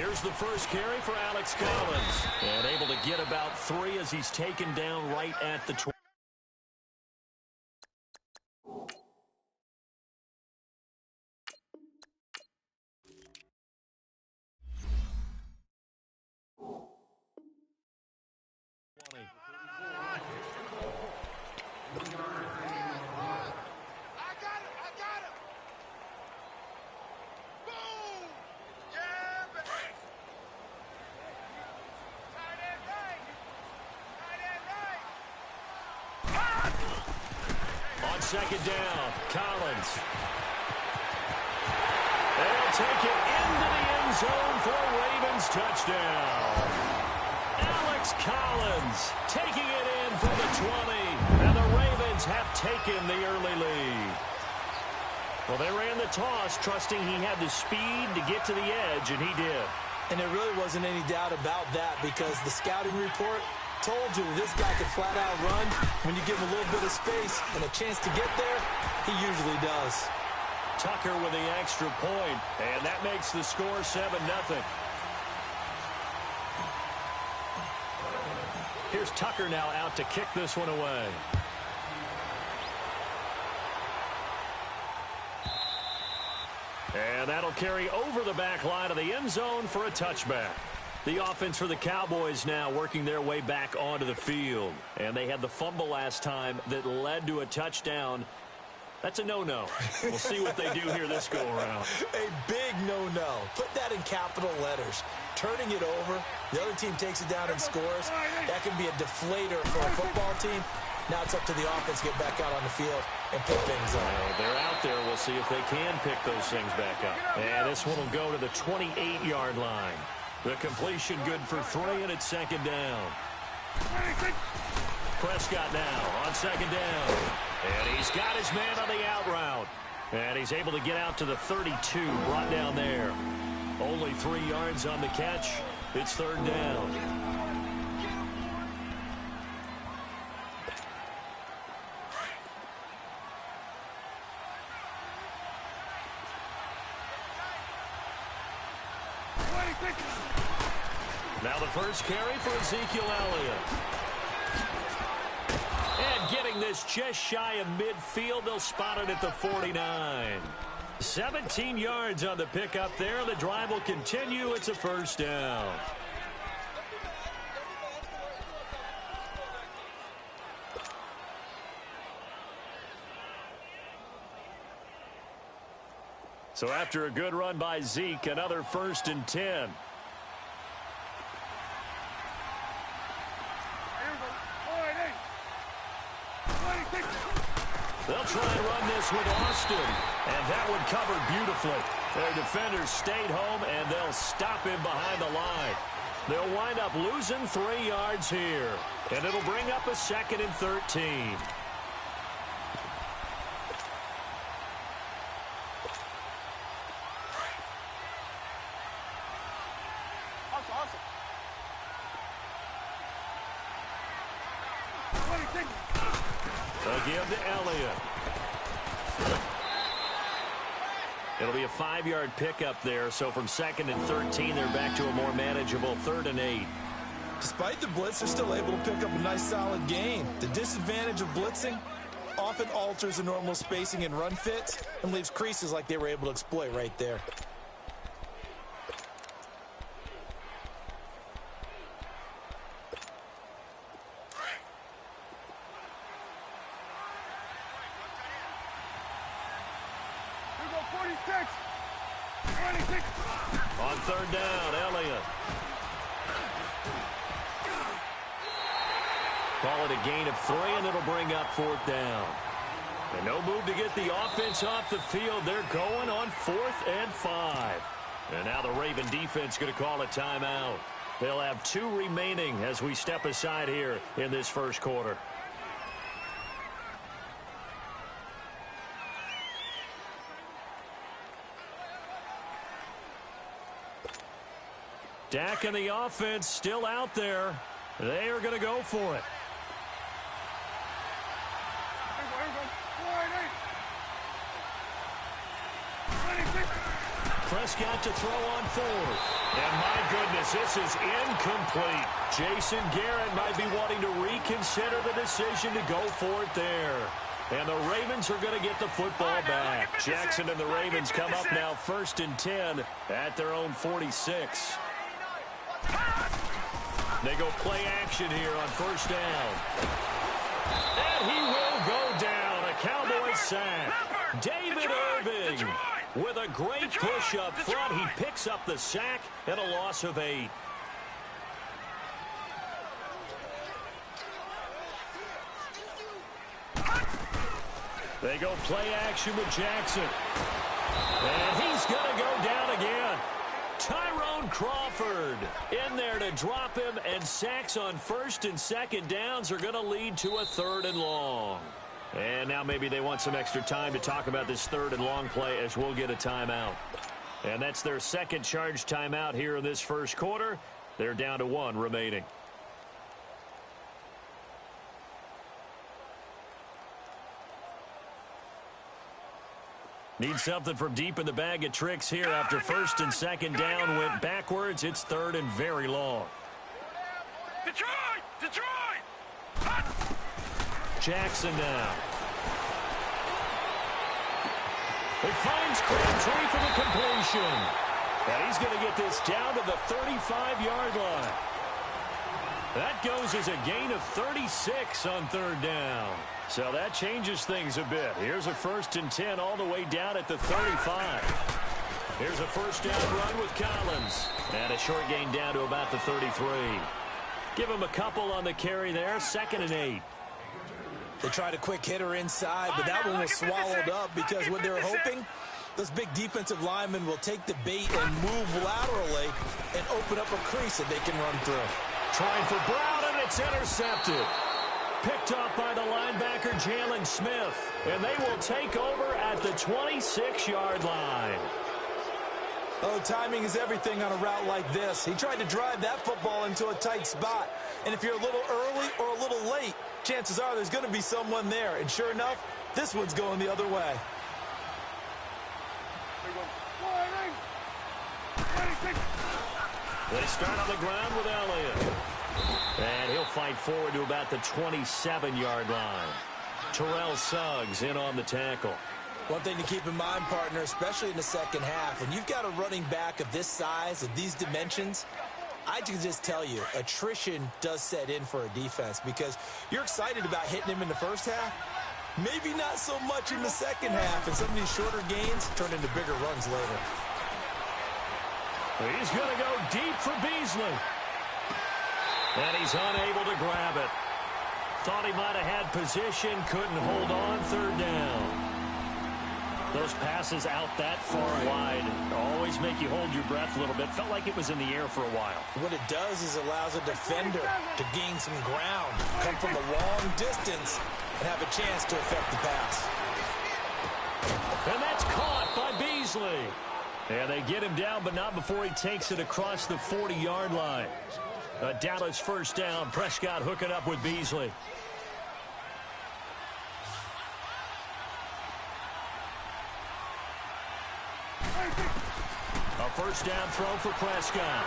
Here's the first carry for Alex Collins. And able to get about 3 as he's taken down right at the 20. Second down, Collins. They'll take it into the end zone for a Ravens touchdown. Alex Collins taking it in for the 20. And the Ravens have taken the early lead. Well, they ran the toss, trusting he had the speed to get to the edge, and he did. And there really wasn't any doubt about that because the scouting report told you this guy could flat out run. When you give him a little bit of space and a chance to get there, he usually does. Tucker with the extra point, and that makes the score 7-0. Here's Tucker now out to kick this one away. And that'll carry over the back line of the end zone for a touchback. The offense for the Cowboys now working their way back onto the field. And they had the fumble last time that led to a touchdown. That's a no-no. We'll see what they do here this go-around. A big no-no. Put that in capital letters. Turning it over, the other team takes it down and scores. That can be a deflator for a football team. Now it's up to the offense to get back out on the field and pick things up. Well, they're out there. We'll see if they can pick those things back up. And this one will go to the 28-yard line. The completion good for 3, and it's second down. Prescott now on second down. And he's got his man on the out route. And he's able to get out to the 32, brought down there. Only 3 yards on the catch. It's third down. Now the first carry for Ezekiel Elliott. And getting this just shy of midfield, they'll spot it at the 49. 17 yards on the pickup there. The drive will continue. It's a first down. So after a good run by Zeke, another 1st and 10. They'll try and run this with Austin. And that one covered beautifully. Their defenders stayed home, and they'll stop him behind the line. They'll wind up losing 3 yards here. And it'll bring up a 2nd and 13. They'll give to Elliott. It'll be a 5-yard pickup there, so from 2nd and 13, they're back to a more manageable 3rd and 8. Despite the blitz, they're still able to pick up a nice, solid gain. The disadvantage of blitzing often alters the normal spacing and run fits and leaves creases like they were able to exploit right there. On third down, Elliott. Call it a gain of 3, and it'll bring up 4th down. And no move to get the offense off the field. They're going on 4th and 5. And now the Raven defense going to call a timeout. They'll have 2 remaining as we step aside here in this first quarter. Dak and the offense still out there. They are going to go for it. Prescott to throw on fourth. And my goodness, this is incomplete. Jason Garrett might be wanting to reconsider the decision to go for it there. And the Ravens are going to get the football back. Jackson and the Ravens come up now 1st and 10 at their own 46. They go play action here on 1st down. And he will go down. A Cowboys sack. David Irving with a great push up front. He picks up the sack and a loss of 8. They go play action with Jackson. And he's going to go down again. Tyrone Crawford in there to drop him, and sacks on 1st and 2nd downs are going to lead to a 3rd and long. And now maybe they want some extra time to talk about this 3rd and long play as we'll get a timeout. And that's their 2nd charge timeout here in this 1st quarter. They're down to 1 remaining. Need something from deep in the bag of tricks here after 1st and 2nd down went backwards. It's 3rd and very long. Detroit! Jackson now. He finds Crabtree for the completion. And he's going to get this down to the 35-yard line. That goes as a gain of 36 on 3rd down. So that changes things a bit. Here's a 1st and 10 all the way down at the 35. Here's a 1st down run with Collins. And a short gain down to about the 33. Give him a couple on the carry there. 2nd and 8. They tried a quick hitter inside, but that one was swallowed up because what they were hoping, those big defensive linemen will take the bait and move laterally and open up a crease that they can run through. Trying for Brown, and it's intercepted. Picked up by the linebacker, Jalen Smith. And they will take over at the 26-yard line. Oh, timing is everything on a route like this. He tried to drive that football into a tight spot. And if you're a little early or a little late, chances are there's going to be someone there. And sure enough, this one's going the other way. They start on the ground with Elliott. And he'll fight forward to about the 27-yard line. Terrell Suggs in on the tackle. One thing to keep in mind, partner, especially in the second half, when you've got a running back of this size, of these dimensions, I can just tell you, attrition does set in for a defense because you're excited about hitting him in the first half, maybe not so much in the second half, and some of these shorter gains turn into bigger runs later. He's going to go deep for Beasley. And he's unable to grab it. Thought he might have had position, couldn't hold on. 3rd down. Those passes out that far wide always make you hold your breath a little bit. Felt like it was in the air for a while. What it does is allows a defender to gain some ground, come from a long distance, and have a chance to affect the pass. And that's caught by Beasley. And they get him down, but not before he takes it across the 40-yard line. A Dallas 1st down. Prescott hooking up with Beasley. A 1st down throw for Prescott.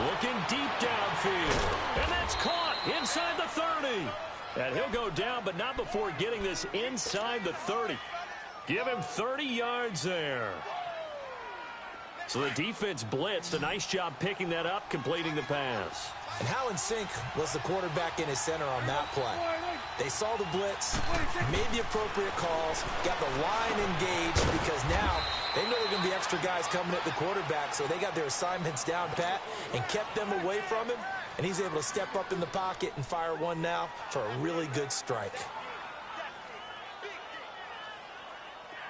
Looking deep downfield. And that's caught inside the 30. And he'll go down, but not before getting this inside the 30. Give him 30 yards there. So the defense blitzed. A nice job picking that up, completing the pass. And how in sync was the quarterback in his center on that play? They saw the blitz, made the appropriate calls, got the line engaged because now they know there are going to be extra guys coming at the quarterback, so they got their assignments down pat and kept them away from him, and he's able to step up in the pocket and fire one now for a really good strike.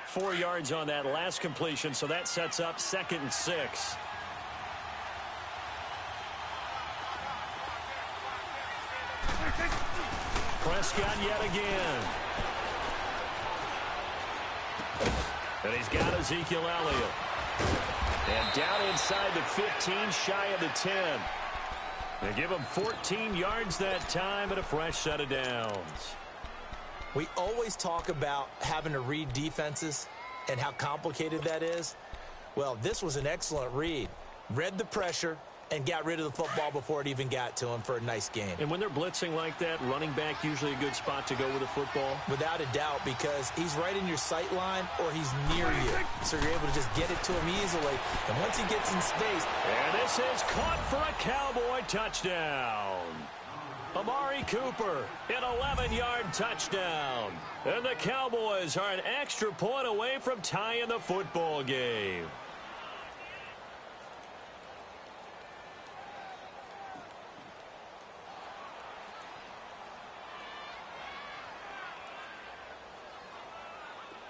4 yards on that last completion, so that sets up 2nd and 6. Prescott yet again. And he's got Ezekiel Elliott. And down inside the 15, shy of the 10. They give him 14 yards that time and a fresh set of downs. We always talk about having to read defenses and how complicated that is. Well, this was an excellent read. Read the pressure and got rid of the football before it even got to him for a nice gain. And when they're blitzing like that, running back usually a good spot to go with the football? Without a doubt, because he's right in your sight line or he's near you. So you're able to just get it to him easily. And once he gets in space... And this is caught for a Cowboy touchdown. Amari Cooper, an 11-yard touchdown. And the Cowboys are an extra point away from tying the football game.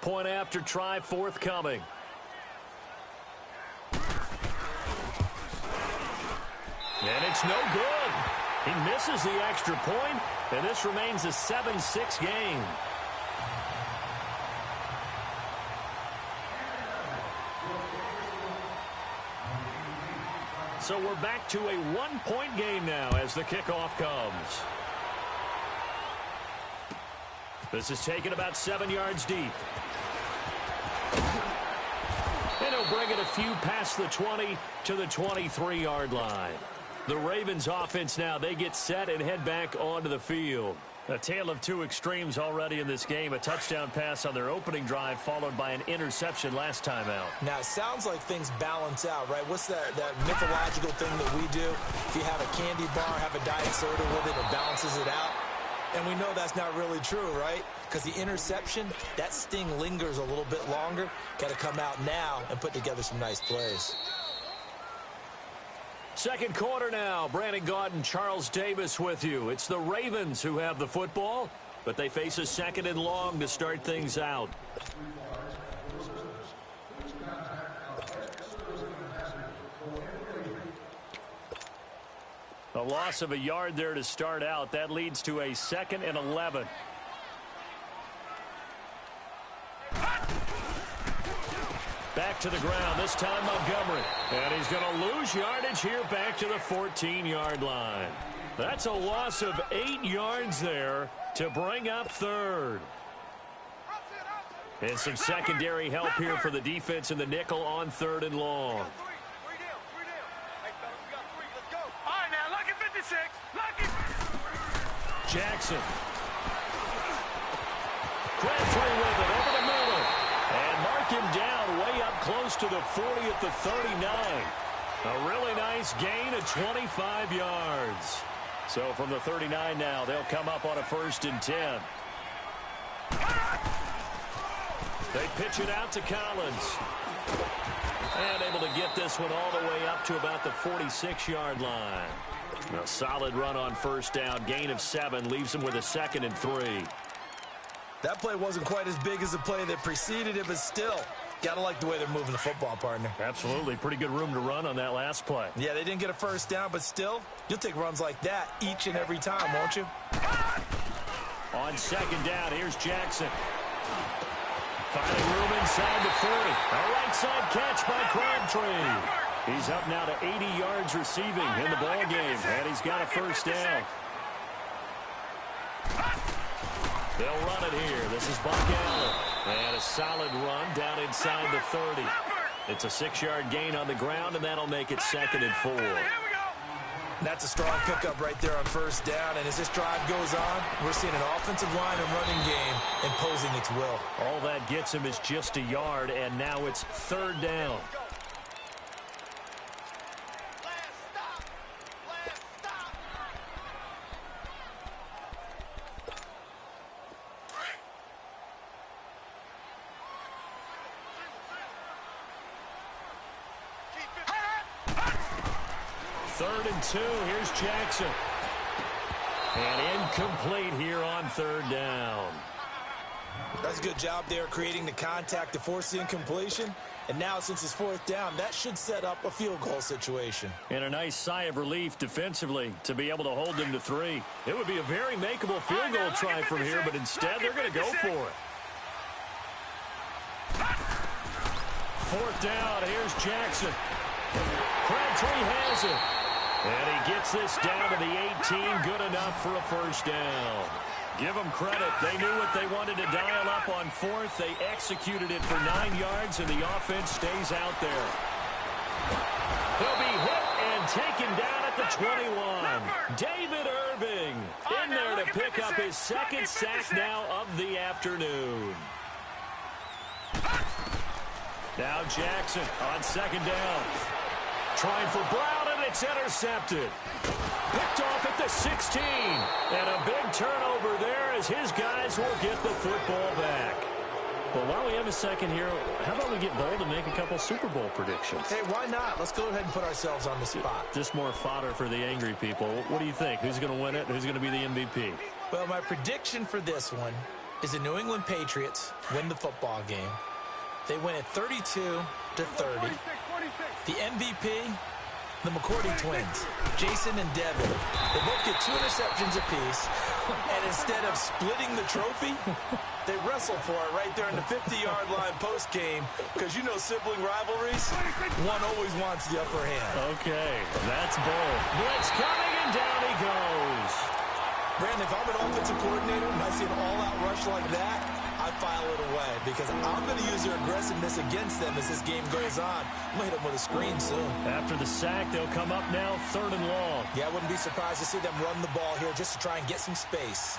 Point after try forthcoming. And it's no good. He misses the extra point, and this remains a 7-6 game. So we're back to a one-point game now as the kickoff comes. This is taken about 7 yards deep. And he'll bring it a few past the 20 to the 23-yard line. The Ravens offense now, they get set and head back onto the field. A tale of two extremes already in this game. A touchdown pass on their opening drive followed by an interception last time out. Now, it sounds like things balance out, right? What's that mythological thing that we do? If you have a candy bar, have a diet soda with it, it balances it out. And we know that's not really true, right? Because the interception, that sting lingers a little bit longer. Got to come out now and put together some nice plays. Second quarter now. Brandon Gaudin, Charles Davis with you. It's the Ravens who have the football, but they face a second and long to start things out. A loss of a yard there to start out. That leads to a 2nd and 11. Back to the ground, this time Montgomery. And he's going to lose yardage here back to the 14-yard line. That's a loss of 8 yards there to bring up third. And some secondary help here for the defense in the nickel on 3rd and long. Jackson. Crabtree with it over the middle. And mark him down way up close to the 40 at the 39. A really nice gain of 25 yards. So from the 39 now, they'll come up on a 1st and 10. They pitch it out to Collins. And able to get this one all the way up to about the 46-yard line. A solid run on 1st down. Gain of 7 leaves him with a 2nd and 3. That play wasn't quite as big as the play that preceded it, but still, got to like the way they're moving the football, partner. Absolutely. Pretty good room to run on that last play. Yeah, they didn't get a 1st down, but still, you'll take runs like that each and every time, won't you? On 2nd down, here's Jackson. Finding room inside the 40. A right side catch by Crabtree. He's up now to 80 yards receiving in the ball game, and he's got a 1st down. They'll run it here. This is Buck Allen. And a solid run down inside the 30. It's a 6-yard gain on the ground, and that'll make it 2nd and 4. That's a strong pickup right there on 1st down, and as this drive goes on, we're seeing an offensive line and running game imposing its will. All that gets him is just a yard, and now it's 3rd down. Third and 2. Here's Jackson. And incomplete here on 3rd down. That's a good job there creating the contact to force the incompletion. And now since it's 4th down, that should set up a field goal situation. And a nice sigh of relief defensively to be able to hold them to 3. It would be a very makeable field goal try from here, but instead they're going to go for it. 4th down. Here's Jackson. Crabtree has it. And he gets this down to the 18. Good enough for a 1st down. Give them credit. They knew what they wanted to dial up on fourth. They executed it for 9 yards, and the offense stays out there. He'll be hit and taken down at the 21. David Irving in there to pick up his second sack now of the afternoon. Now Jackson on second down. Trying for Brown, and it's intercepted. Picked off at the 16. And a big turnover there as his guys will get the football back. Well, while we have a second here, how about we get bold and make a couple Super Bowl predictions? Hey, why not? Let's go ahead and put ourselves on the spot. Just more fodder for the angry people. What do you think? Who's going to win it? Who's going to be the MVP? Well, my prediction for this one is the New England Patriots win the football game. They win it 32-30. The MVP, the McCourty twins, Jason and Devin. They both get 2 interceptions apiece, and instead of splitting the trophy, they wrestle for it right there in the 50-yard line post-game, because you know sibling rivalries, one always wants the upper hand. Okay, that's bold. Blitz coming, and down he goes. Brandon, if I'm an offensive coordinator and I see an all-out rush like that, I file it away because I'm going to use their aggressiveness against them as this game goes on. I'm going to hit them with a screen soon. After the sack, they'll come up now 3rd and long. Yeah, I wouldn't be surprised to see them run the ball here just to try and get some space.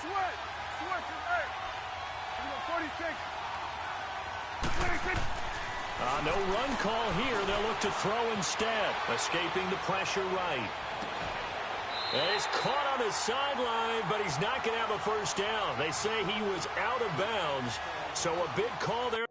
No run call here. They'll look to throw instead. Escaping the pressure right. And he's caught on his sideline, but he's not going to have a first down. They say he was out of bounds, so a big call there.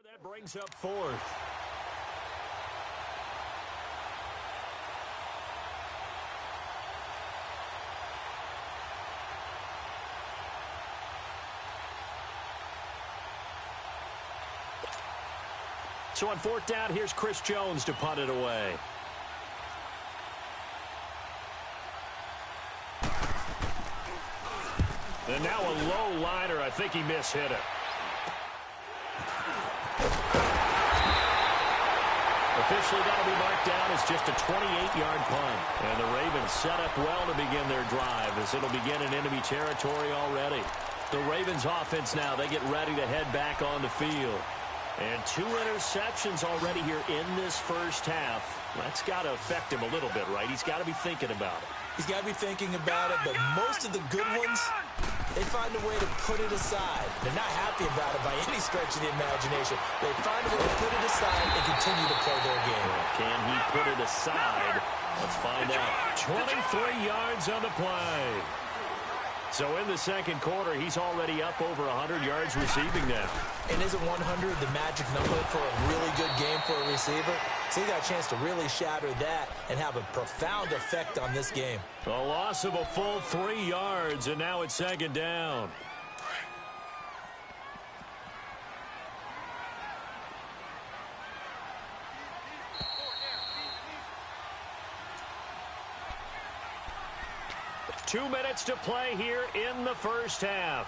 That brings up 4th. So on 4th down, here's Chris Jones to punt it away. And now a low liner. I think he mishit it. Officially, that'll be marked down as just a 28-yard punt. And the Ravens set up well to begin their drive as it'll begin in enemy territory already. The Ravens offense now, they get ready to head back on the field. And 2 interceptions already here in this first half. That's got to affect him a little bit, right? He's got to be thinking about it. He's got to be thinking about it, but most of the good ones, they find a way to put it aside. They're not happy about it by any stretch of the imagination. They find a way to put it aside and continue to play their game. Can he put it aside? Let's find out. 23 yards on the play. So in the second quarter, he's already up over 100 yards receiving now. And isn't 100 the magic number for a really good game for a receiver? So he got a chance to really shatter that and have a profound effect on this game. A loss of a full 3 yards, and now it's second down. Two minutes to play here in the first half.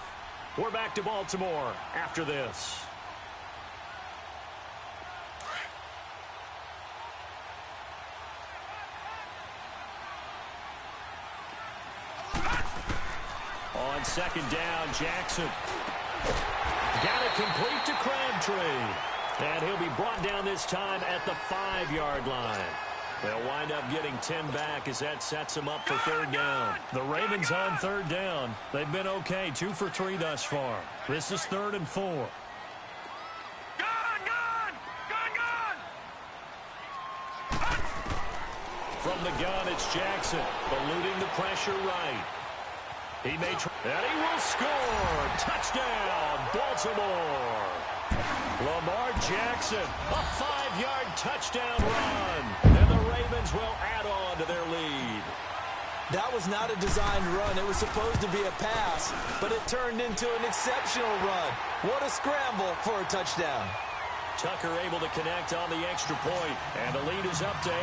We're back to Baltimore after this. On second down, Jackson. Got it complete to Crabtree. And he'll be brought down this time at the 5-yard line. They'll wind up getting 10 back as that sets them up for third down. The Ravens on third down. They've been okay, 2 for 3 thus far. This is 3rd and 4. From the gun, it's Jackson, eluding the pressure right. He may try, and he will score. Touchdown, Baltimore. Lamar Jackson, a 5-yard touchdown run. And the Ravens will add on to their lead. That was not a designed run. It was supposed to be a pass, but it turned into an exceptional run. What a scramble for a touchdown. Tucker able to connect on the extra point, and the lead is up to 8.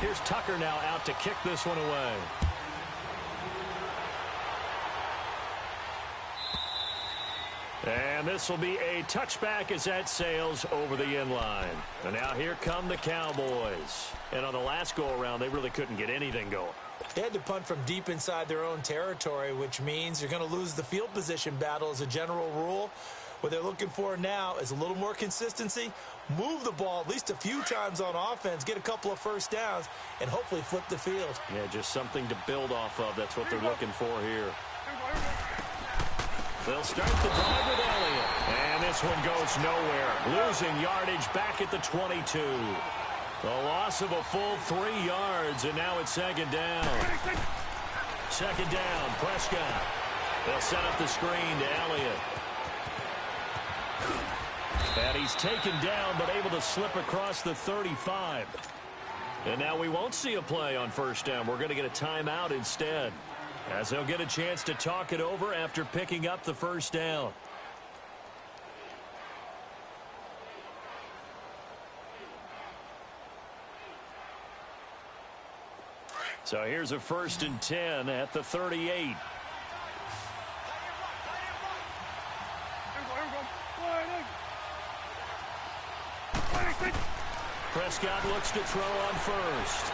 Here's Tucker now out to kick this one away. And this will be a touchback as that sails over the end line. And now here come the Cowboys. And on the last go-around, they really couldn't get anything going. They had to punt from deep inside their own territory, which means you're going to lose the field position battle as a general rule. What they're looking for now is a little more consistency, move the ball at least a few times on offense, get a couple of first downs, and hopefully flip the field. Yeah, just something to build off of. That's what they're looking for here. They'll start the drive with Elliott. And this one goes nowhere. Losing yardage back at the 22. The loss of a full 3 yards, and now it's second down. Second down, Prescott. They'll set up the screen to Elliott. And he's taken down, but able to slip across the 35. And now we won't see a play on first down. We're going to get a timeout instead, as they'll get a chance to talk it over after picking up the first down. So here's a 1st and 10 at the 38. Prescott looks to throw on first.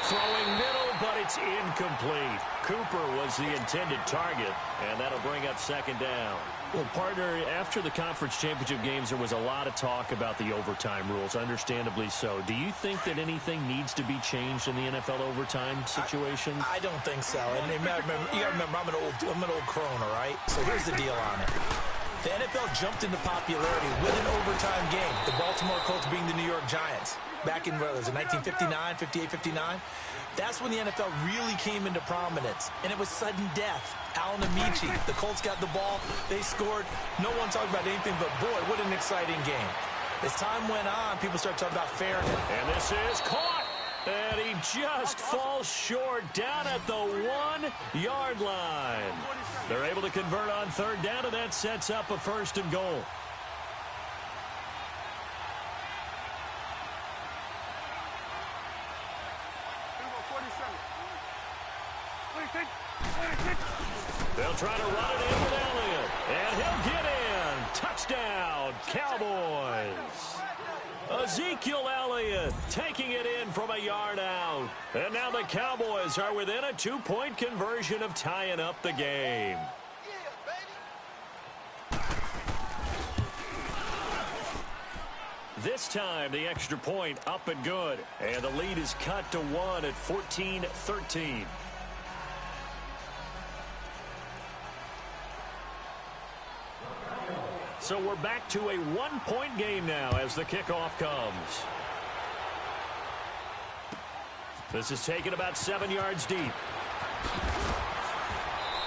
Throwing middle, but it's incomplete. Cooper was the intended target, and that'll bring up second down. Well, partner, after the conference championship games, there was a lot of talk about the overtime rules, understandably so. Do you think that anything needs to be changed in the NFL overtime situation? I don't think so. And you got to remember, I'm an old crone, all right? So here's the deal on it. The NFL jumped into popularity with an overtime game. The Baltimore Colts being the New York Giants. Back in, what was it, 1959, 58, 59? That's when the NFL really came into prominence, and it was sudden death. Alan Amici, the Colts got the ball, they scored. No one talked about anything but, boy, what an exciting game. As time went on, people started talking about fairness. And this is caught, and he just falls short down at the 1-yard line. They're able to convert on third down, and that sets up a 1st and goal. They'll try to run it in with Elliott, and he'll get in. Touchdown, Cowboys. Ezekiel Elliott taking it in from a yard out. And now the Cowboys are within a 2-point conversion of tying up the game. This time, the extra point up and good. And the lead is cut to 1 at 14-13. So we're back to a 1-point game now as the kickoff comes. This is taken about 7 yards deep.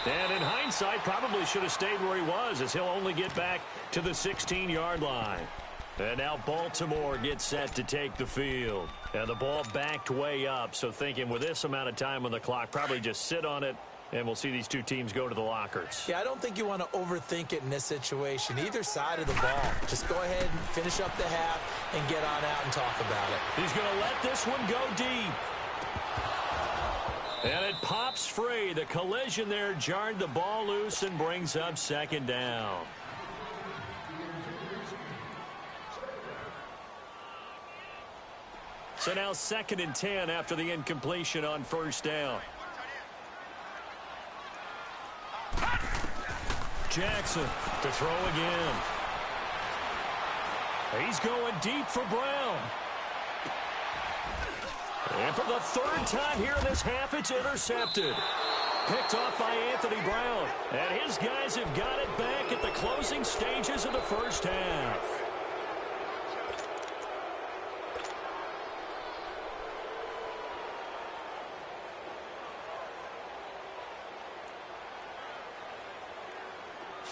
And in hindsight, probably should have stayed where he was, as he'll only get back to the 16-yard line. And now Baltimore gets set to take the field. And the ball backed way up, so thinking with this amount of time on the clock, probably just sit on it, and we'll see these two teams go to the lockers. Yeah, I don't think you want to overthink it in this situation. Either side of the ball. Just go ahead and finish up the half and get on out and talk about it. He's going to let this one go deep. And it pops free. The collision there jarred the ball loose and brings up second down. So now 2nd and 10 after the incompletion on first down. Jackson to throw again. He's going deep for Brown. And for the 3rd time here in this half, it's intercepted. Picked off by Anthony Brown. And his guys have got it back at the closing stages of the first half.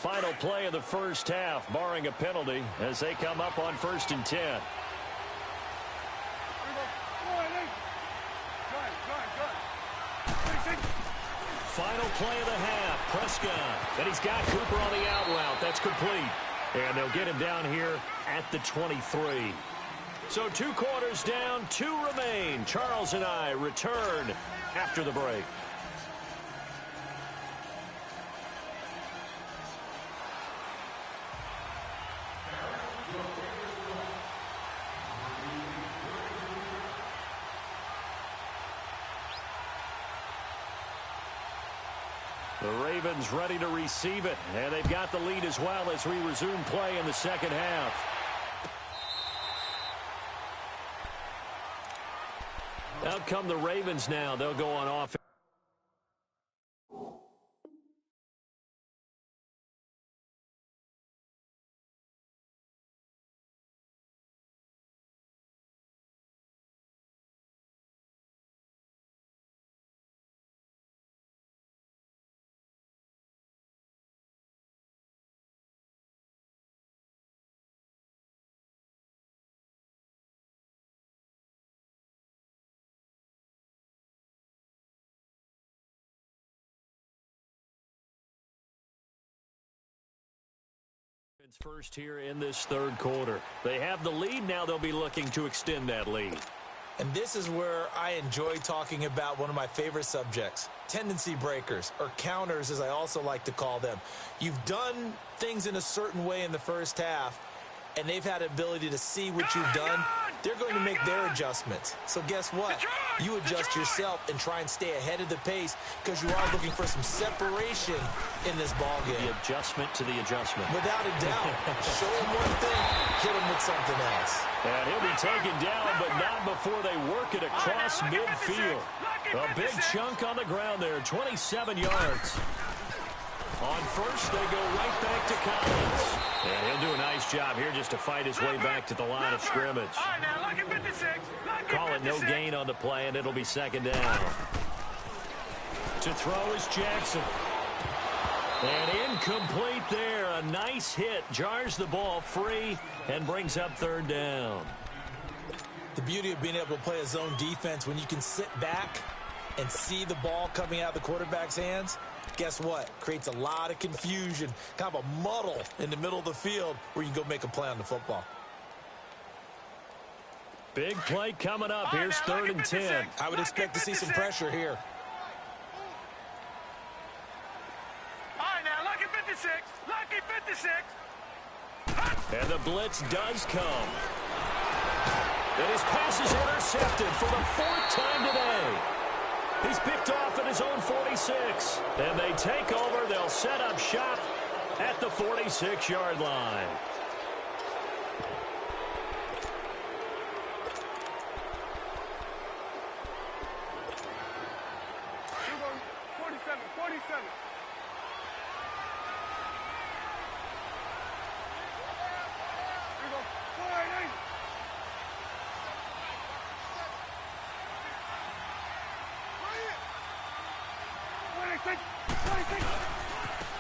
final play of the first half, barring a penalty, as they come up on 1st and 10. Final play of the half, Prescott. And he's got Cooper on the out route. That's complete. And they'll get him down here at the 23. So 2 quarters down, 2 remain. Charles and I return after the break. The Ravens ready to receive it, and they've got the lead as well as we resume play in the second half. Out come the Ravens now. They'll go on offense. First here in this third quarter. They have the lead. Now they'll be looking to extend that lead. And this is where I enjoy talking about one of my favorite subjects, tendency breakers, or counters as I also like to call them. You've done things in a certain way in the first half, and they've had the ability to see what you've done. They're going to make their adjustments. So guess what? You adjust yourself and try and stay ahead of the pace because you are looking for some separation in this ball game. The adjustment to the adjustment. Without a doubt. Show him one thing, hit him with something else. And he'll be taken down, but not before they work it across midfield. A big chunk on the ground there, 27 yards. On first, they go right back to Collins. And he'll do a nice job here just to fight his way back to the line of scrimmage. Call it no gain on the play, and it'll be second down. To throw is Jackson. And incomplete there. A nice hit. Jars the ball free and brings up third down. The beauty of being able to play a zone defense when you can sit back and see the ball coming out of the quarterback's hands, guess what? Creates a lot of confusion, kind of a muddle in the middle of the field where you can go make a play on the football. Big play coming up. Here's 3rd and 10. I would expect to see some pressure here. All right, now, lucky 56. Lucky 56. And the blitz does come. And his pass is intercepted for the 4th time today. He's picked off at his own 46. And they take over. They'll set up shop at the 46-yard line.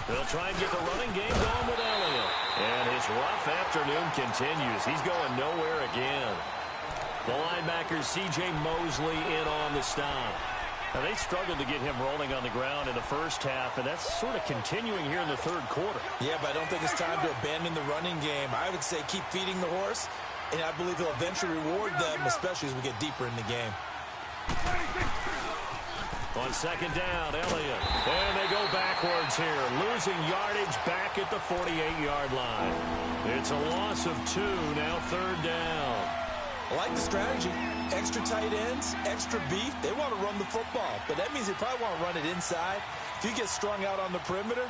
They'll try and get the running game going with Elliott. And his rough afternoon continues. He's going nowhere again. The linebacker, C.J. Mosley, in on the stop. Now, they struggled to get him rolling on the ground in the first half, and that's sort of continuing here in the third quarter. Yeah, but I don't think it's time to abandon the running game. I would say keep feeding the horse, and I believe he'll eventually reward them, especially as we get deeper in the game. On second down, Elliott. And they go backwards here, losing yardage back at the 48-yard line. It's a loss of 2, now 3rd down. I like the strategy. Extra tight ends, extra beef. They want to run the football, but that means they probably want to run it inside. If you get strung out on the perimeter,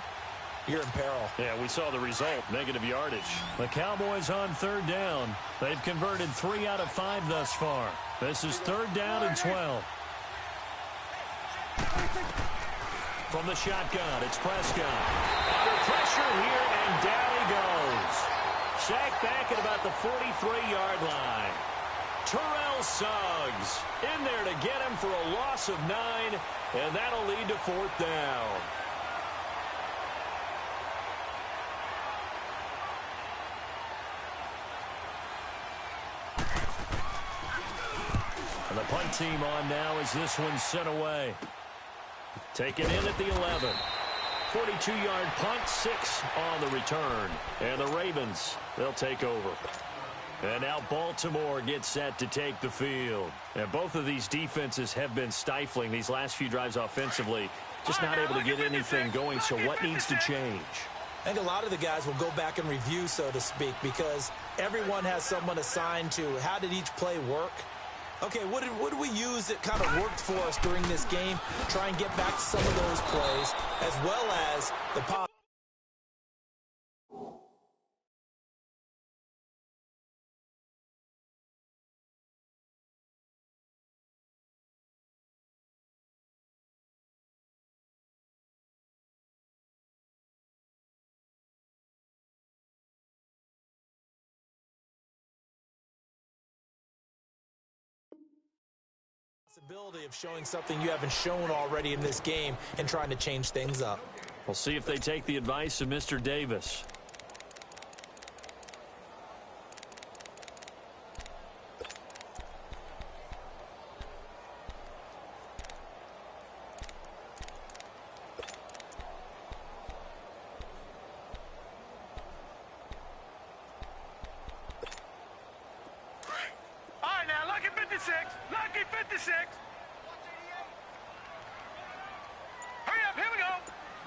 you're in peril. Yeah, we saw the result, negative yardage. The Cowboys on 3rd down. They've converted 3 out of 5 thus far. This is 3rd down and 12. From the shotgun, it's Prescott. Under pressure here, and down he goes. Sacked back at about the 43-yard line. Terrell Suggs in there to get him for a loss of 9, and that'll lead to 4th down. And the punt team on now as this one's sent away. Taken in at the 11. 42-yard punt, 6 on the return. And the Ravens, they'll take over. And now Baltimore gets set to take the field. And both of these defenses have been stifling these last few drives offensively. Just not able to get anything going, so what needs to change? I think a lot of the guys will go back and review, so to speak, because everyone has someone assigned to how did each play work. Okay, what did we use that kind of worked for us during this game? Try and get back to some of those plays, as well as the pop. Possibility of showing something you haven't shown already in this game and trying to change things up. We'll see if they take the advice of Mr. Davis. All right, now, lucky 56. Lucky 56. Hurry up, here we go.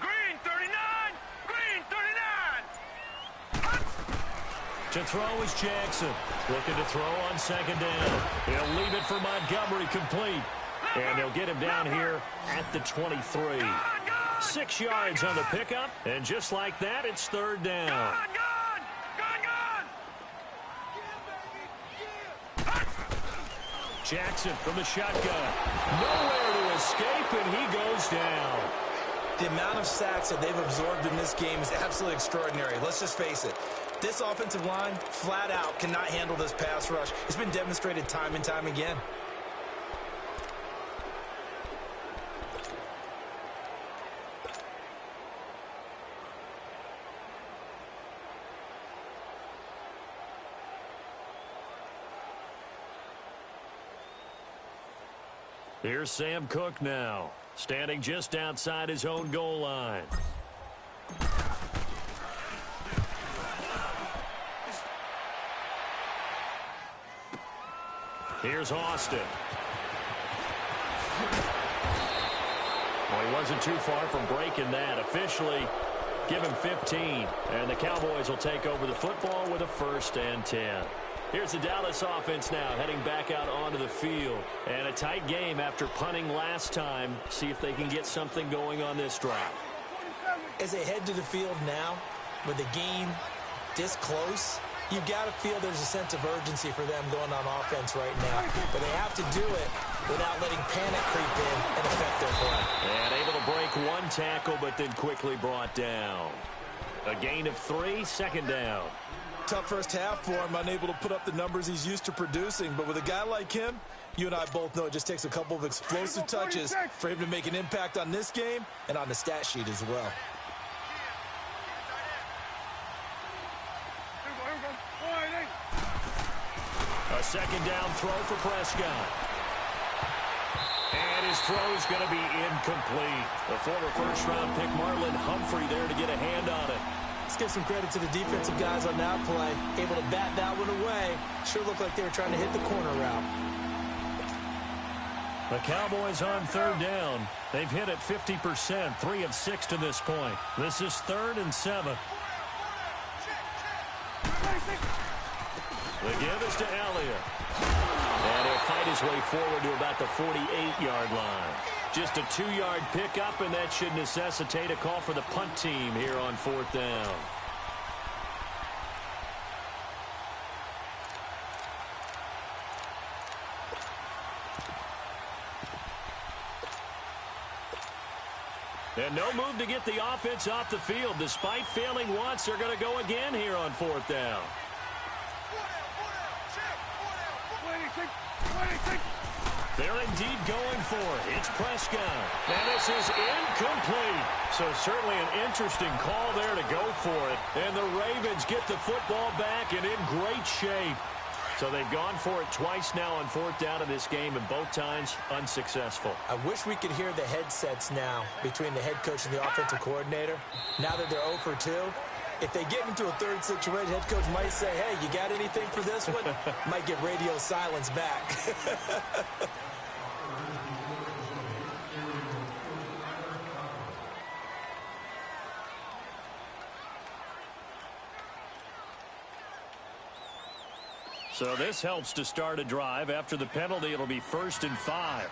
Green 39. Green 39. To throw is Jackson. Looking to throw on second down. He'll leave it for Montgomery complete. And they'll get him down here at the 23. 6 yards on the pickup. And just like that, it's third down. Gone, gone. Jackson from the shotgun. Nowhere to escape, and he goes down. The amount of sacks that they've absorbed in this game is absolutely extraordinary. Let's just face it. This offensive line, flat out, cannot handle this pass rush. It's been demonstrated time and time again. Here's Sam Cook now, standing just outside his own goal line. Here's Austin. Well, he wasn't too far from breaking that. Officially, give him 15. And the Cowboys will take over the football with a 1st and 10. Here's the Dallas offense now, heading back out onto the field. And a tight game after punting last time. See if they can get something going on this drive. As they head to the field now, with the game this close, you've got to feel there's a sense of urgency for them going on offense right now. But they have to do it without letting panic creep in and affect their play. And able to break one tackle, but then quickly brought down. A gain of 3, second down. Tough first half for him, unable to put up the numbers he's used to producing. But with a guy like him, you and I both know it just takes a couple of explosive touches for him to make an impact on this game and on the stat sheet as well. A second down throw for Prescott. And his throw is going to be incomplete. The former first-round pick Marlon Humphrey there to get a hand on it. Let's give some credit to the defensive guys on that play. Able to bat that one away. Sure looked like they were trying to hit the corner route. The Cowboys on third down. They've hit it 50%, 3 of 6 to this point. This is 3rd and 7. The give is to Elliott. And he'll fight his way forward to about the 48-yard line. Just a 2-yard pickup, and that should necessitate a call for the punt team here on 4th down. And no move to get the offense off the field. Despite failing once, they're going to go again here on 4th down. They're indeed going for it. It's Prescott. And this is incomplete. So certainly an interesting call there to go for it. And the Ravens get the football back and in great shape. So they've gone for it twice now on fourth down in this game, and both times unsuccessful. I wish we could hear the headsets now between the head coach and the offensive coordinator. Now that they're 0 for 2, if they get into a third situation, head coach might say, hey, you got anything for this one? Might get radio silence back. So this helps to start a drive. After the penalty, it'll be 1st and 5.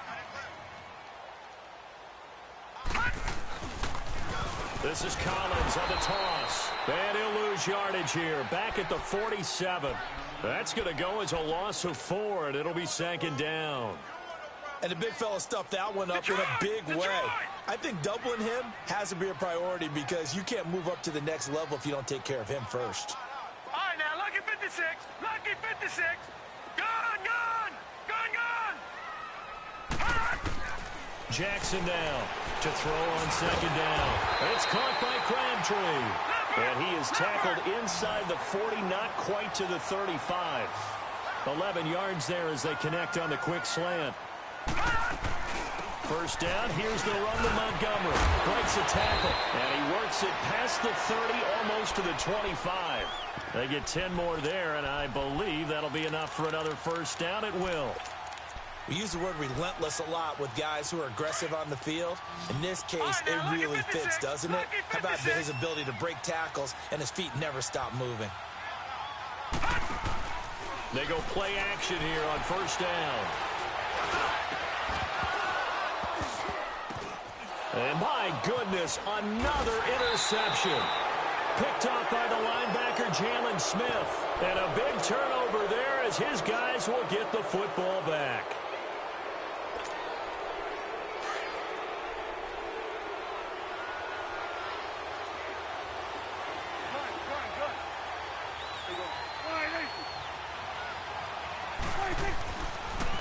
This is Collins on the toss. And he'll lose yardage here. Back at the 47. That's going to go as a loss of 4, and it'll be 2nd down. And the big fella stuffed that one up in a big way. I think doubling him has to be a priority because you can't move up to the next level if you don't take care of him first. All right, now, lucky 56. Lucky 56. Gone, gone. Gone, gone. All right. Jackson now to throw on 2nd down. It's caught by Crabtree. And he is tackled inside the 40, not quite to the 35. 11 yards there as they connect on the quick slant. 1st down, here's the run to Montgomery. Breaks a tackle, and he works it past the 30, almost to the 25. They get 10 more there, and I believe that'll be enough for another 1st down. It will. We use the word relentless a lot with guys who are aggressive on the field. In this case, it really fits, doesn't it? How about his ability to break tackles and his feet never stop moving? They go play action here on 1st down. And my goodness, another interception. Picked off by the linebacker, Jalen Smith. And a big turnover there as his guys will get the football back.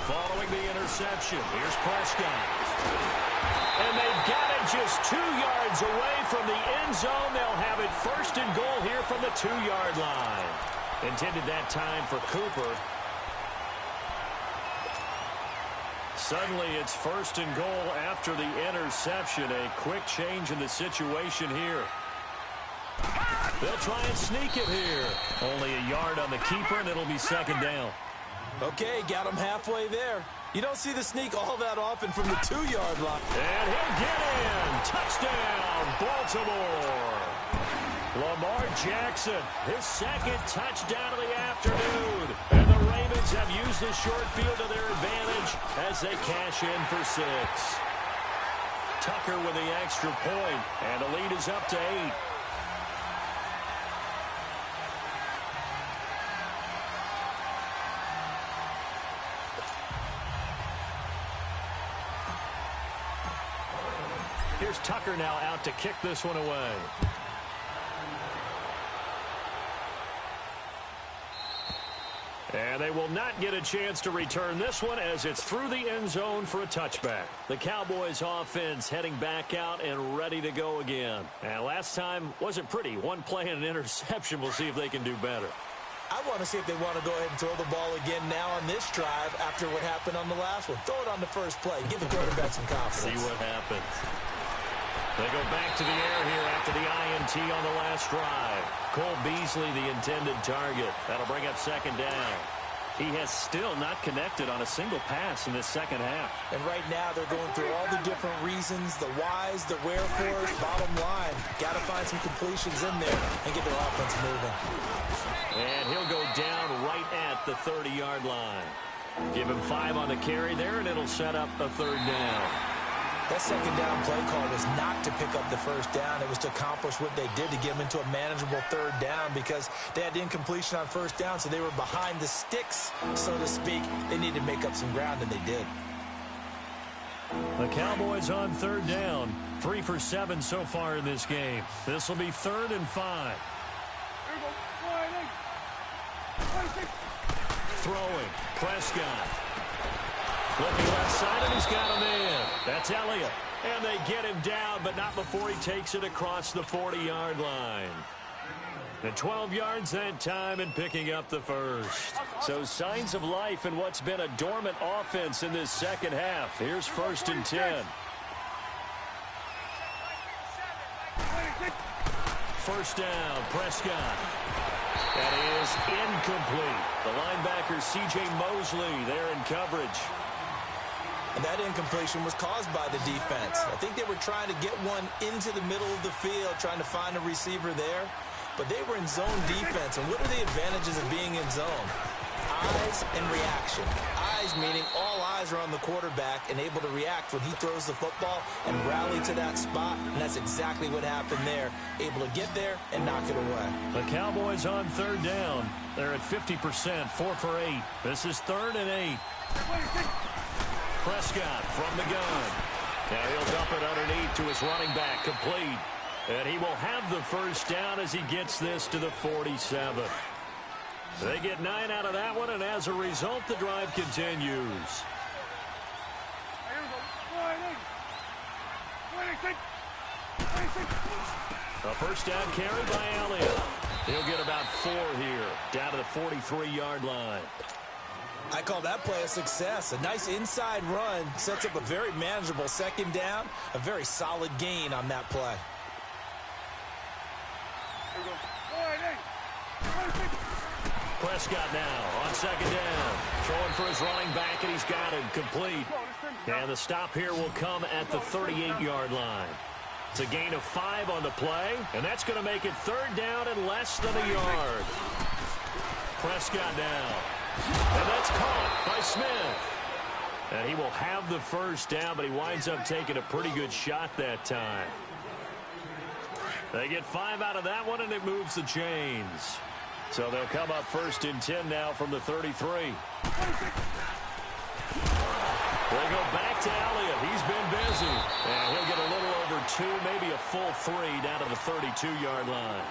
Following the interception, here's Prescott. And they've got it just 2 yards away from the end zone. They'll have it 1st and goal here from the 2-yard line. Intended that time for Cooper. Suddenly it's 1st and goal after the interception. A quick change in the situation here. They'll try and sneak it here. Only a yard on the keeper, and it'll be 2nd down. Okay, got him halfway there. You don't see the sneak all that often from the 2-yard line. And he'll get in. Touchdown, Baltimore. Lamar Jackson, his 2nd touchdown of the afternoon. And the Ravens have used the short field to their advantage as they cash in for 6. Tucker with the extra point, and the lead is up to 8. Here's Tucker now out to kick this one away. And they will not get a chance to return this one as it's through the end zone for a touchback. The Cowboys offense heading back out and ready to go again. And last time wasn't pretty. One play and an interception. We'll see if they can do better. I want to see if they want to go ahead and throw the ball again now on this drive after what happened on the last one. Throw it on the first play. Give the quarterback some confidence. See what happens. They go back to the air here after the INT on the last drive. Cole Beasley, the intended target. That'll bring up 2nd down. He has still not connected on a single pass in this second half. And right now they're going through all the different reasons, the whys, the wherefores. Bottom line, got to find some completions in there and get their offense moving. And he'll go down right at the 30-yard line. Give him 5 on the carry there, and it'll set up a 3rd down. That 2nd down play call was not to pick up the 1st down. It was to accomplish what they did to get them into a manageable 3rd down because they had the incompletion on 1st down, so they were behind the sticks, so to speak. They needed to make up some ground, and they did. The Cowboys on 3rd down. 3 for 7 so far in this game. This will be 3rd and 5. Throwing. Prescott. Looking left side, and he's got him in. That's Elliott. And they get him down, but not before he takes it across the 40-yard line. And 12 yards that time and picking up the first. So signs of life in what's been a dormant offense in this second half. Here's 1st and 10. First down, Prescott. That is incomplete. The linebacker, C.J. Mosley, there in coverage. And that incompletion was caused by the defense. I think they were trying to get one into the middle of the field, trying to find a receiver there. But they were in zone defense. And what are the advantages of being in zone? Eyes and reaction. Eyes meaning all eyes are on the quarterback and able to react when he throws the football and rally to that spot. And that's exactly what happened there. Able to get there and knock it away. The Cowboys on 3rd down. They're at 50%, 4 for 8. This is 3rd and 8. Prescott from the gun. Now he'll dump it underneath to his running back, complete. And he will have the first down as he gets this to the 47. They get 9 out of that one, and as a result, the drive continues. A first down carry by Elliott. He'll get about 4 here, down to the 43-yard line. I call that play a success. A nice inside run sets up a very manageable 2nd down, a very solid gain on that play. Prescott now on 2nd down. Throwing for his running back, and he's got him complete. And the stop here will come at the 38-yard line. It's a gain of 5 on the play, and that's going to make it 3rd down and less than a yard. Prescott now. And that's caught by Smith. And he will have the first down, but he winds up taking a pretty good shot that time. They get 5 out of that one, and it moves the chains. So they'll come up 1st and 10 now from the 33. They go back to Elliott. He's been busy. And he'll get a little over 2, maybe a full 3 down to the 32-yard line.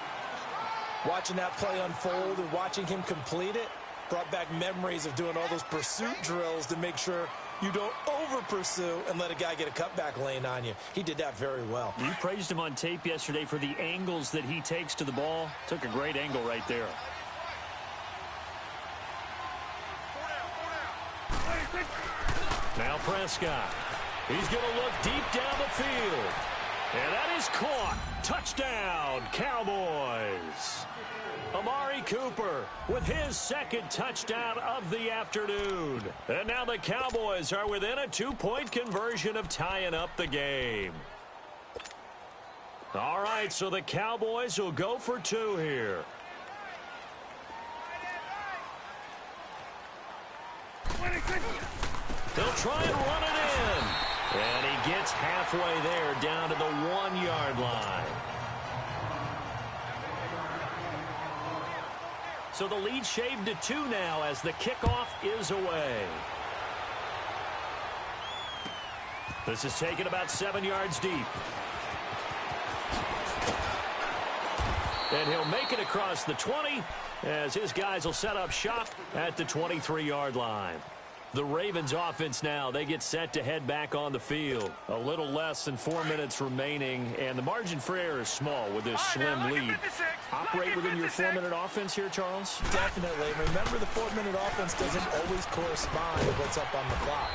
Watching that play unfold and watching him complete it brought back memories of doing all those pursuit drills to make sure you don't over-pursue and let a guy get a cutback lane on you. He did that very well. You praised him on tape yesterday for the angles that he takes to the ball. Took a great angle right there. Now Prescott. He's going to look deep down the field. And that is caught. Touchdown, Cowboys. Amari Cooper with his 2nd touchdown of the afternoon. And now the Cowboys are within a 2-point conversion of tying up the game. All right, so the Cowboys will go for 2 here. They'll try and run it in. And he gets halfway there down to the 1-yard line. So the lead shaved to 2 now as the kickoff is away. This is taken about 7 yards deep. And he'll make it across the 20 as his guys will set up shop at the 23-yard line. The Ravens offense now, they get set to head back on the field. A little less than 4 minutes remaining, and the margin for error is small with this slim lead. Operate within your 4-minute offense here, Charles? Definitely. Remember, the 4-minute offense doesn't always correspond with what's up on the clock.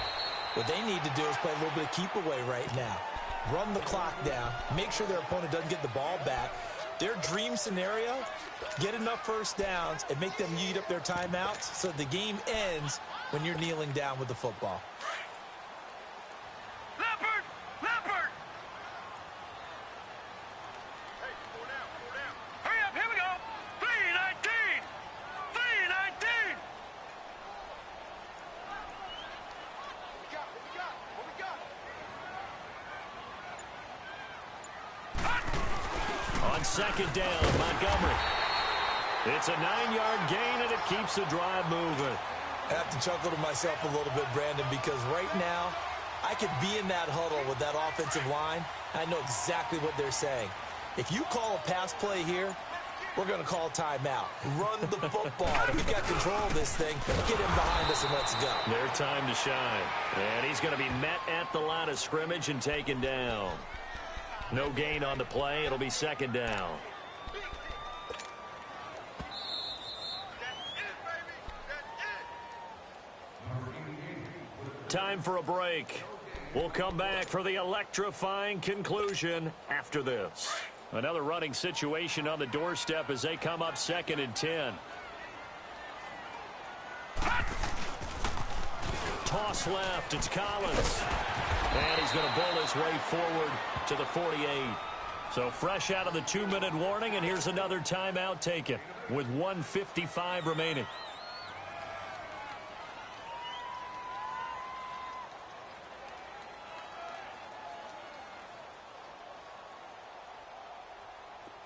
What they need to do is play a little bit of keep away right now. Run the clock down. Make sure their opponent doesn't get the ball back. Their dream scenario, get enough first downs and make them eat up their timeouts so the game ends when you're kneeling down with the football. Leopard! Leopard! Hey, 4 down. Hurry up, here we go. 3:19. 3:19. What we got? On 2nd down, Montgomery. It's a 9-yard gain, and it keeps the drive moving. I have to chuckle to myself a little bit, Brandon, because right now I could be in that huddle with that offensive line. I know exactly what they're saying. If you call a pass play here, we're going to call timeout. Run the football. We've got control of this thing. Get him behind us and let's go. Their time to shine. And he's going to be met at the line of scrimmage and taken down. No gain on the play. It'll be 2nd down. Time for a break. We'll come back for the electrifying conclusion after this. Another running situation on the doorstep as they come up 2nd and 10. Toss left. It's Collins. And he's going to bowl his way forward to the 48. So fresh out of the 2-minute warning, and here's another timeout taken with 1:55 remaining.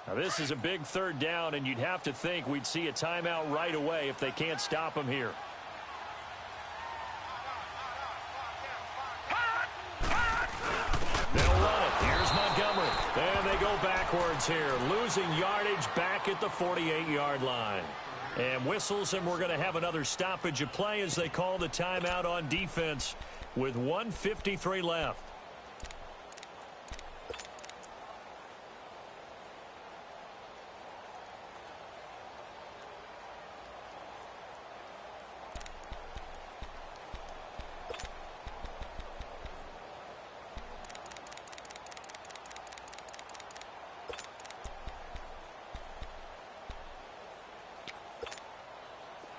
Now this is a big 3rd down, and you'd have to think we'd see a timeout right away if they can't stop him here. They'll run it. Here's Montgomery. And they go backwards here, losing yardage back at the 48-yard line. And whistles, and we're going to have another stoppage of play as they call the timeout on defense with 1:53 left.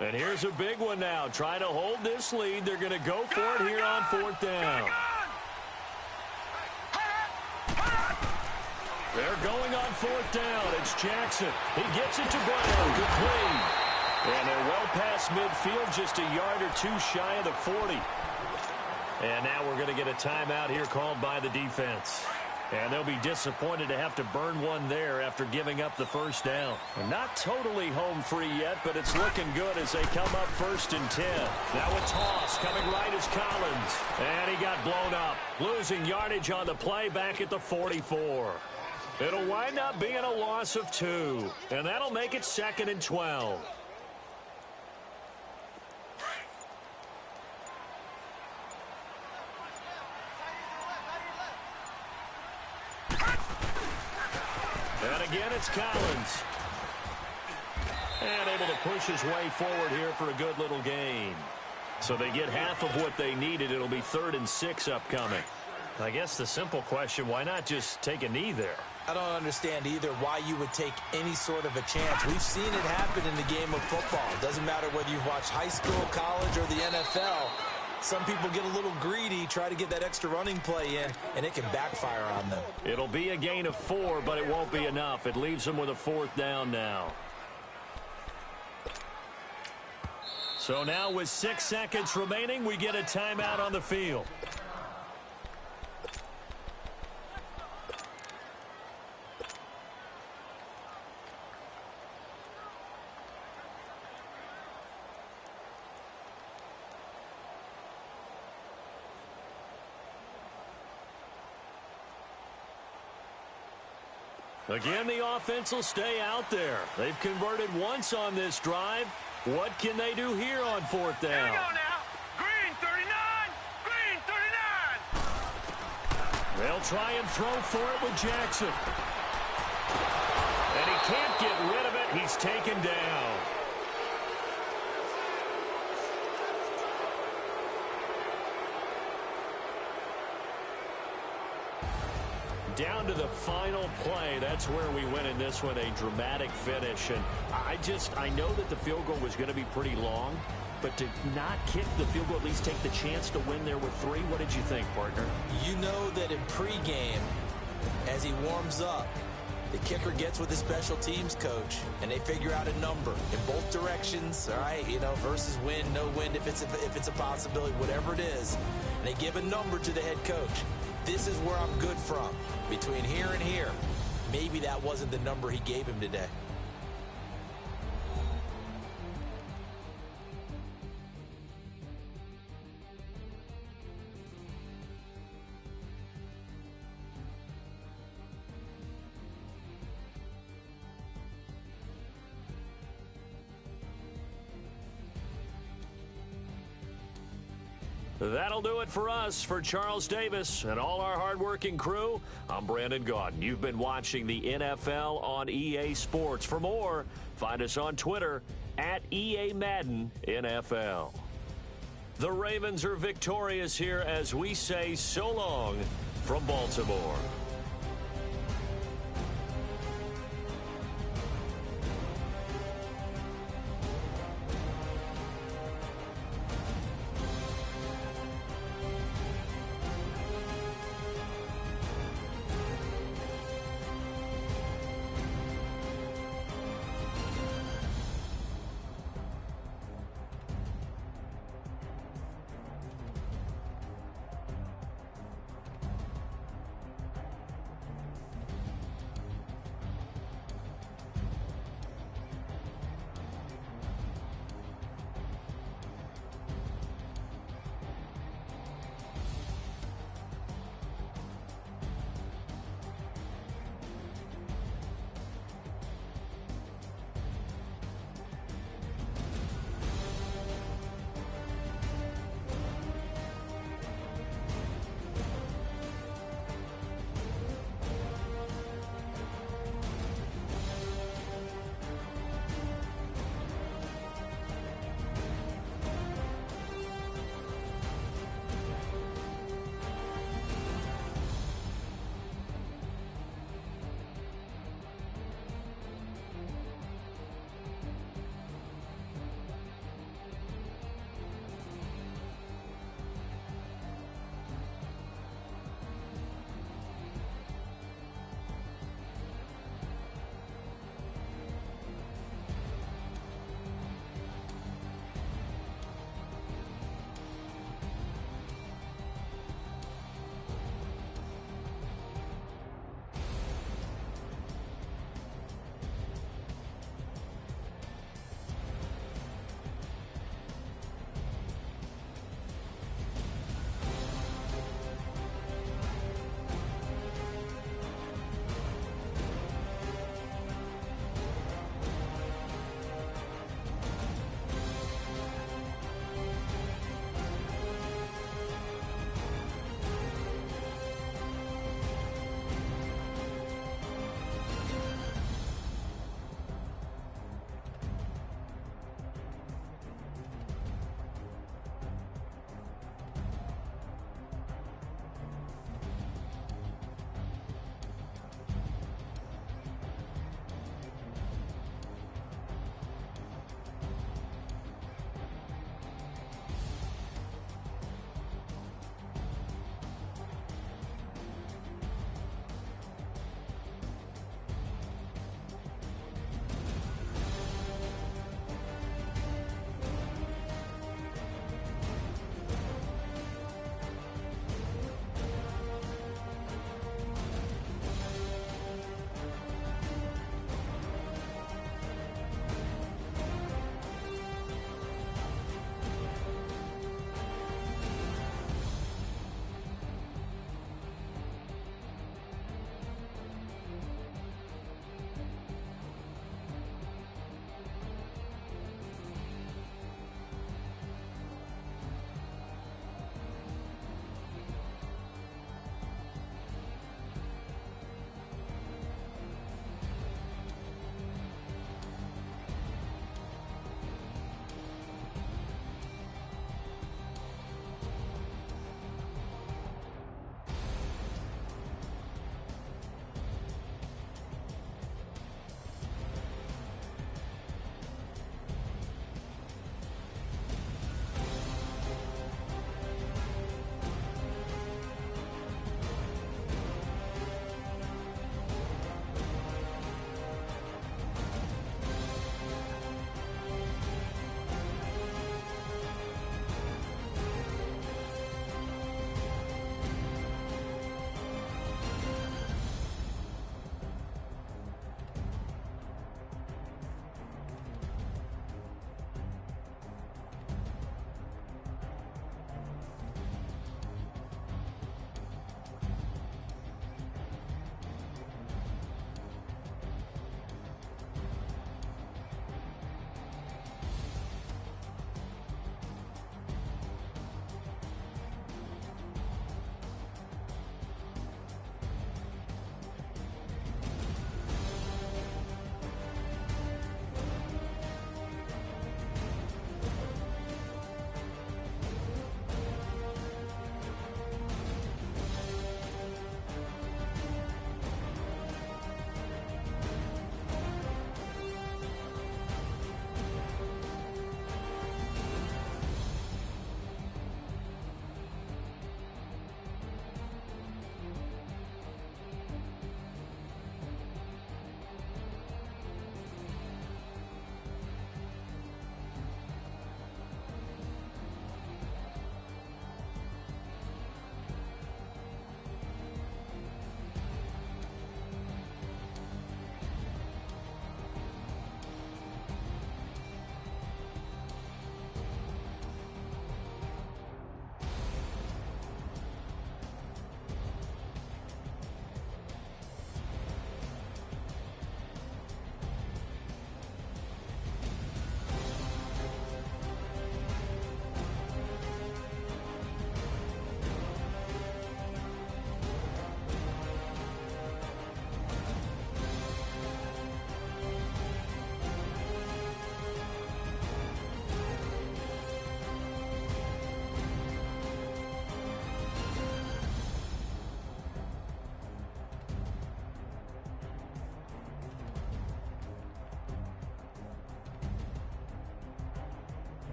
And here's a big one now. Trying to hold this lead. They're going to go for it here on 4th down. They're going on 4th down. It's Jackson. He gets it to Brown. Complete. And they're well past midfield, just a yard or two shy of the 40. And now we're going to get a timeout here called by the defense. And they'll be disappointed to have to burn one there after giving up the 1st down. And not totally home free yet, but it's looking good as they come up 1st and 10. Now a toss coming right is Collins. And he got blown up, losing yardage on the play back at the 44. It'll wind up being a loss of 2. And that'll make it 2nd and 12. And again, it's Collins. And able to push his way forward here for a good little gain. So they get half of what they needed. It'll be 3rd and 6 upcoming. I guess the simple question, why not just take a knee there? I don't understand either why you would take any sort of a chance. We've seen it happen in the game of football. It doesn't matter whether you've watched high school, college, or the NFL. Some people get a little greedy, try to get that extra running play in, and it can backfire on them. It'll be a gain of 4, but it won't be enough. It leaves them with a 4th down now. So now with 6 seconds remaining, we get a timeout on the field. Again, the offense will stay out there. They've converted once on this drive. What can they do here on 4th down? Here we go now. Green 39. Green 39. They'll try and throw for it with Jackson. And he can't get rid of it. He's taken down. Down to the final play. That's where we win in this one, a dramatic finish. And I know that the field goal was going to be pretty long, but to not kick the field goal, at least take the chance to win there with 3, what did you think, partner? You know that in pregame, as he warms up, the kicker gets with the special teams coach, and they figure out a number in both directions, all right, versus win, no win, if it's a possibility, whatever it is. And they give a number to the head coach. This is where I'm good from. Between here and here, maybe that wasn't the number he gave him today. That'll do it for us. For Charles Davis and all our hardworking crew, I'm Brandon Gaudin. You've been watching the NFL on EA Sports. For more, find us on Twitter @EA Madden NFL. The Ravens are victorious here as we say so long from Baltimore.